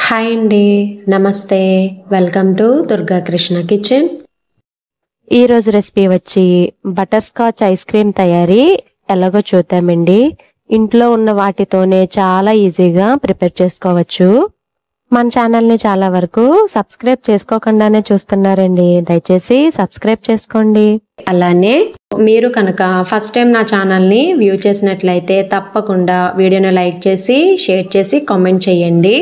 Hi అండి, నమస్తే. Welcome to Durga Krishna kitchen. ఈరోజు రెసిపీ వచ్చి బటర్ స్కాచ్ ఐస్ క్రీమ్ తయారీ ఎలాగో చూద్దామండి. ఇంట్లో ఉన్న వాటితోనే చాలా ఈజీగా ప్రిపేర్ చేసుకోవచ్చు. మన ఛానల్ని చాలా వరకు సబ్స్క్రైబ్ చేసుకోకుండానే చూస్తున్నారండి. దయచేసి సబ్స్క్రైబ్ చేసుకోండి. అలానే మీరు కనుక ఫస్ట్ టైం నా ఛానల్ని వ్యూ చేసినట్లయితే తప్పకుండా వీడియోని లైక్ చేసి షేర్ చేసి కామెంట్ చేయండి.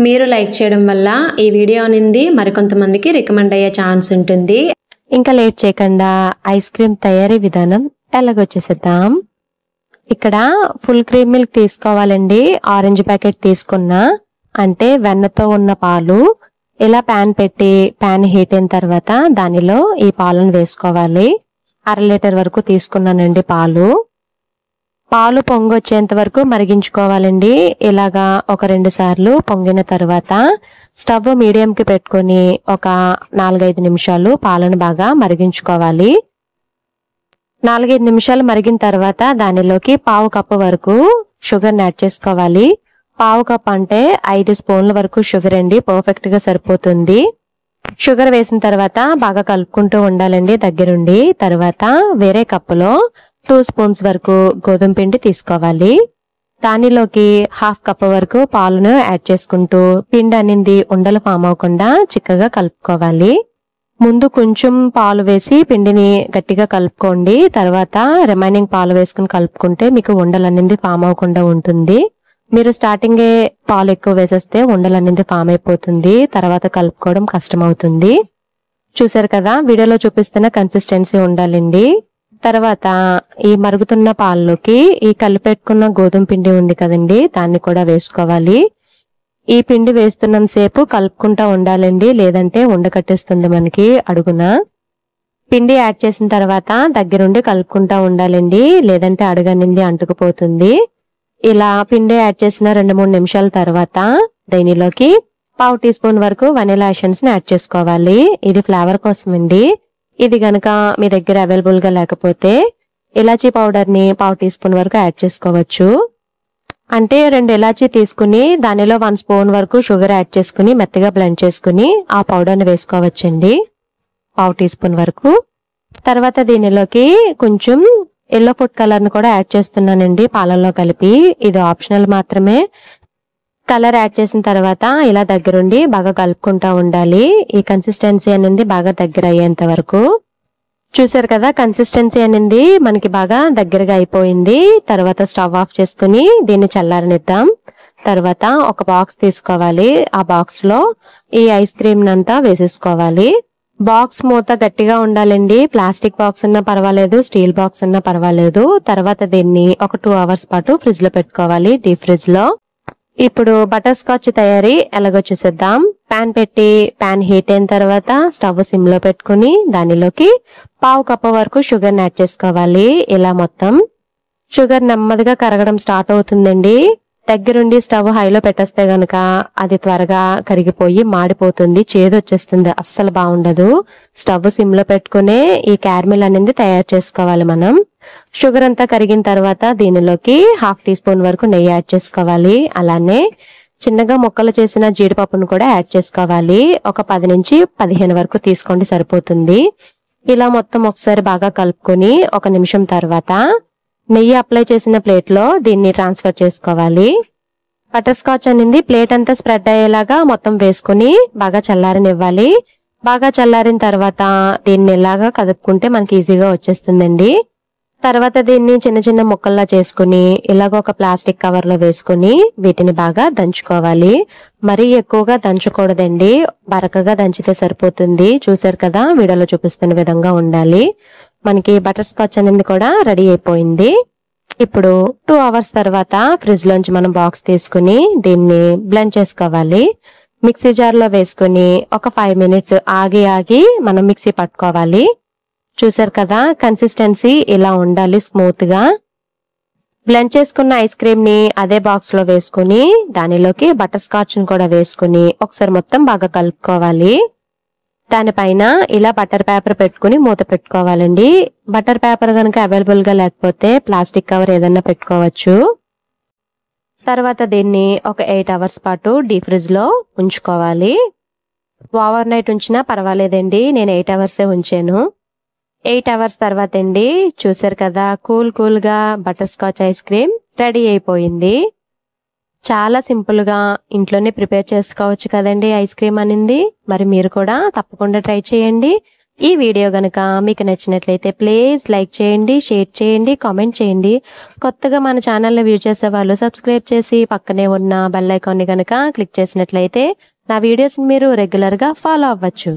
మీరు లైక్ చేయడం వల్ల ఈ వీడియో అనేది మరికొంతమందికి రికమెండ్ అయ్యే ఛాన్స్ ఉంటుంది. ఇంకా లేట్ చేయకుండా ఐస్ క్రీమ్ తయారీ విధానం ఎలాగొచ్చేసేద్దాం. ఇక్కడ ఫుల్ క్రీమ్ మిల్క్ తీసుకోవాలండి. ఆరెంజ్ ప్యాకెట్ తీసుకున్నా, అంటే వెన్నతో ఉన్న పాలు. ఇలా ప్యాన్ పెట్టి ప్యాన్ హీట్ అయిన తర్వాత దానిలో ఈ పాలను వేసుకోవాలి. 1/2 లీటర్ వరకు తీసుకున్నానండి పాలు. పాలు పొంగొచ్చేంత వరకు మరిగించుకోవాలండి. ఇలాగా ఒక 2 సార్లు పొంగిన తర్వాత స్టవ్ మీడియంకి పెట్టుకొని ఒక 4-5 నిమిషాలు పాలను బాగా మరిగించుకోవాలి. 4-5 నిమిషాలు మరిగిన తర్వాత దానిలోకి 1/2 కప్పు వరకు షుగర్ యాడ్ చేసుకోవాలి. 1/2 కప్ అంటే 5 స్పూన్ల వరకు షుగర్ అండి, పర్ఫెక్ట్ గా సరిపోతుంది. షుగర్ వేసిన తర్వాత బాగా కలుపుకుంటూ ఉండాలండి దగ్గరుండి. తర్వాత వేరే కప్పులో 2 స్పూన్స్ వరకు గోధుమ పిండి తీసుకోవాలి. దానిలోకి 1/2 కప్పు వరకు పాలను యాడ్ చేసుకుంటూ పిండి అనేది ఉండలు ఫామ్ అవ్వకుండా చిక్కగా కలుపుకోవాలి. ముందు కొంచెం పాలు వేసి పిండిని గట్టిగా కలుపుకోండి. తర్వాత రిమైనింగ్ పాలు వేసుకుని కలుపుకుంటే మీకు ఉండలు అనేది ఫామ్ అవ్వకుండా ఉంటుంది. మీరు స్టార్టింగే పాలు ఎక్కువ వేసేస్తే ఉండలు అనేది ఫామ్ అయిపోతుంది. తర్వాత కలుపుకోవడం కష్టం అవుతుంది. చూసారు కదా, వీడియోలో చూపిస్తున్న కన్సిస్టెన్సీ ఉండాలండి. తర్వాత ఈ మరుగుతున్న పాలలోకి ఈ కలిపెట్టుకున్న గోధుమ పిండి ఉంది కదండి, దాన్ని కూడా వేసుకోవాలి. ఈ పిండి వేస్తున్నంత సేపు కలుపుకుంటా ఉండాలండి, లేదంటే ఉండకట్టేస్తుంది మనకి అడుగున. పిండి యాడ్ చేసిన తర్వాత దగ్గరుండి కలుపుకుంటా ఉండాలండి, లేదంటే అడుగనింది అంటుకుపోతుంది. ఇలా పిండి యాడ్ చేసిన 2-3 నిమిషాల తర్వాత దీనిలోకి 1/2 టీ స్పూన్ వరకు వనిలా ఎసెన్స్ ని యాడ్ చేసుకోవాలి. ఇది ఫ్లేవర్ కోసం అండి. ఇది గనక మీ దగ్గర అవైలబుల్ గా లేకపోతే ఇలాచీ పౌడర్ ని 1/2 టీ స్పూన్ వరకు యాడ్ చేసుకోవచ్చు. అంటే 2 ఇలాచీ తీసుకుని దానిలో 1 స్పూన్ వరకు షుగర్ యాడ్ చేసుకుని మెత్తగా బ్లెండ్ చేసుకుని ఆ పౌడర్ ని వేసుకోవచ్చండి, 1/2 టీ స్పూన్ వరకు. తర్వాత దీనిలోకి కొంచెం ఎల్లో ఫుడ్ కలర్ ని కూడా యాడ్ చేస్తున్నానండి పాలల్లో కలిపి. ఇది ఆప్షనల్ మాత్రమే. కలర్ యాడ్ చేసిన తర్వాత ఇలా దగ్గరుండి బాగా కలుపుకుంటా ఉండాలి. ఈ కన్సిస్టెన్సీ అనేది బాగా దగ్గర అయ్యేంత వరకు. చూసారు కదా, కన్సిస్టెన్సీ అనేది మనకి బాగా దగ్గరగా అయిపోయింది. తర్వాత స్టవ్ ఆఫ్ చేసుకుని దీన్ని చల్లారనిద్దాం. తర్వాత ఒక బాక్స్ తీసుకోవాలి. ఆ బాక్స్ లో ఈ ఐస్ క్రీమ్ అంతా వేసేసుకోవాలి. బాక్స్ మూత గట్టిగా ఉండాలండి. ప్లాస్టిక్ బాక్స్ ఉన్నా పర్వాలేదు, స్టీల్ బాక్స్ ఉన్నా పర్వాలేదు. తర్వాత దీన్ని ఒక 2 అవర్స్ పాటు ఫ్రిడ్జ్ లో పెట్టుకోవాలి, డీప్ ఫ్రిడ్జ్ లో. ఇప్పుడు బటర్ స్కాచ్ తయారీ ఎలాగో చూసేద్దాం. ప్యాన్ పెట్టి ప్యాన్ హీట్ అయిన తర్వాత స్టవ్ సిమ్ లో పెట్టుకుని దానిలోకి 1/2 కప్పు వరకు షుగర్ యాడ్ చేసుకోవాలి. ఇలా మొత్తం షుగర్ నెమ్మదిగా కరగడం స్టార్ట్ అవుతుందండి. దగ్గరుండి స్టవ్ హైలో పెట్టేస్తే గనక అది త్వరగా కరిగిపోయి మాడిపోతుంది, చేదు వచ్చేస్తుంది, అస్సలు బాగుండదు. స్టవ్ సిమ్ లో పెట్టుకునే ఈ క్యారమిల్ అనేది తయారు చేసుకోవాలి మనం. షుగర్ అంతా కరిగిన తర్వాత దీనిలోకి 1/2 టీ స్పూన్ వరకు నెయ్యి యాడ్ చేసుకోవాలి. అలానే చిన్నగా ముక్కలు చేసిన జీడిపప్పును కూడా యాడ్ చేసుకోవాలి. ఒక 10 నుంచి 15 వరకు తీసుకోండి, సరిపోతుంది. ఇలా మొత్తం ఒకసారి బాగా కలుపుకొని 1 నిమిషం తర్వాత నెయ్యి అప్లై చేసిన ప్లేట్ లో దీన్ని ట్రాన్స్ఫర్ చేసుకోవాలి. బటర్ స్కాచ్ అనేది ప్లేట్ అంతా స్ప్రెడ్ అయ్యేలాగా మొత్తం వేసుకుని బాగా చల్లారనివ్వాలి. బాగా చల్లారిన తర్వాత దీన్ని ఇలాగా కదుపుకుంటే మనకి ఈజీగా వచ్చేస్తుందండి. తర్వాత దీన్ని చిన్న చిన్న ముక్కల్లా చేసుకుని ఇలాగ ఒక ప్లాస్టిక్ కవర్ లో వేసుకుని వీటిని బాగా దంచుకోవాలి. మరీ ఎక్కువగా దంచకూడదండి, బరకగా దంచితే సరిపోతుంది. చూసారు కదా, వీడియోలో చూపిస్తున్న విధంగా ఉండాలి. మనకి బటర్ స్కాచ్ అనేది కూడా రెడీ అయిపోయింది. ఇప్పుడు 2 అవర్స్ తర్వాత ఫ్రిడ్జ్ లోంచి మనం బాక్స్ తీసుకుని దీన్ని బ్లెండ్ చేసుకోవాలి. మిక్సీ జార్ లో వేసుకుని ఒక 5 మినిట్స్ ఆగి మనం మిక్సీ పట్టుకోవాలి. చూసారు కదా, కన్సిస్టెన్సీ ఇలా ఉండాలి, స్మూత్ గా. బ్లెండ్ చేసుకున్న ఐస్ క్రీమ్ ని అదే బాక్స్ లో వేసుకుని దానిలోకి బటర్ స్కాచ్ ని కూడా వేసుకుని ఒకసారి మొత్తం బాగా కలుపుకోవాలి. దానిపైన ఇలా బటర్ పేపర్ పెట్టుకుని మూత పెట్టుకోవాలండి. బటర్ పేపర్ కనుక అవైలబుల్ గా లేకపోతే ప్లాస్టిక్ కవర్ ఏదన్నా పెట్టుకోవచ్చు. తర్వాత దీన్ని ఒక 8 అవర్స్ పాటు డీప్ ఫ్రిడ్జ్ లో ఉంచుకోవాలి. ఓవర్ నైట్ ఉంచినా పర్వాలేదండి, నేను 8 అవర్సే ఉంచాను. 8 అవర్స్ తర్వాత అండి చూసారు కదా, కూల్ గా butter scotch ice cream ready అయిపోయింది. చాలా సింపుల్ గా ఇంట్లోనే ప్రిపేర్ చేసుకోవచ్చు కదండి ఐస్ క్రీమ్ అనేది. మరి మీరు కూడా తప్పకుండా ట్రై చేయండి. ఈ వీడియో గనక మీకు నచ్చినట్లయితే ప్లీజ్ లైక్ చేయండి, షేర్ చేయండి, కామెంట్ చేయండి. కొత్తగా మన ఛానల్ని వ్యూ చేసే వాళ్ళు సబ్స్క్రైబ్ చేసి పక్కనే ఉన్న బెల్ ఐకాన్ని గనక క్లిక్ చేసినట్లయితే నా వీడియోస్ని మీరు రెగ్యులర్గా ఫాలో అవ్వచ్చు.